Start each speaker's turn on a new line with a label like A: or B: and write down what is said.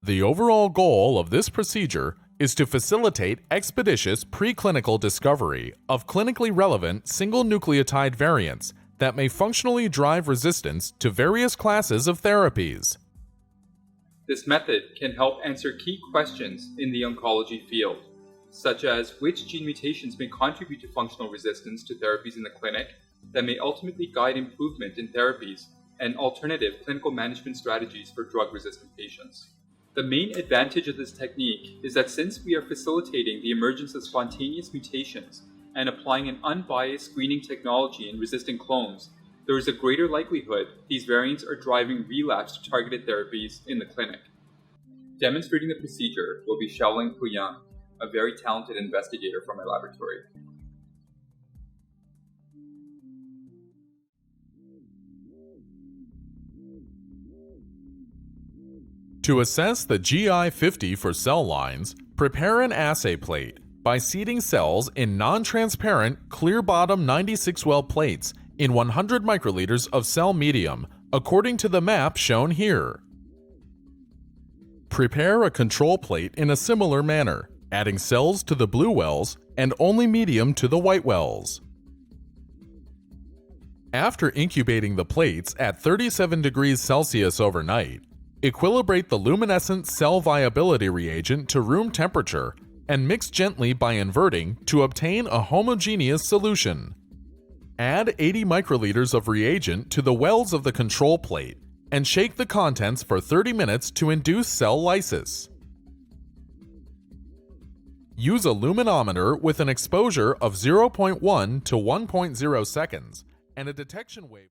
A: The overall goal of this procedure is to facilitate expeditious preclinical discovery of clinically relevant single nucleotide variants that may functionally drive resistance to various classes of therapies.
B: This method can help answer key questions in the oncology field, such as which gene mutations may contribute to functional resistance to therapies in the clinic that may ultimately guide improvement in therapies and alternative clinical management strategies for drug-resistant patients. The main advantage of this technique is that since we are facilitating the emergence of spontaneous mutations and applying an unbiased screening technology in resistant clones, there is a greater likelihood these variants are driving relapse to targeted therapies in the clinic. Demonstrating the procedure will be Xiaoling Puyang, a very talented investigator from my laboratory.
A: To assess the GI50 for cell lines, prepare an assay plate by seeding cells in non-transparent, clear-bottom 96-well plates in 100 microliters of cell medium, according to the map shown here. Prepare a control plate in a similar manner, adding cells to the blue wells and only medium to the white wells. After incubating the plates at 37 degrees Celsius overnight, equilibrate the luminescent cell viability reagent to room temperature and mix gently by inverting to obtain a homogeneous solution. Add 80 microliters of reagent to the wells of the control plate and shake the contents for 30 minutes to induce cell lysis. Use a luminometer with an exposure of 0.1 to 1.0 seconds and a detection wave.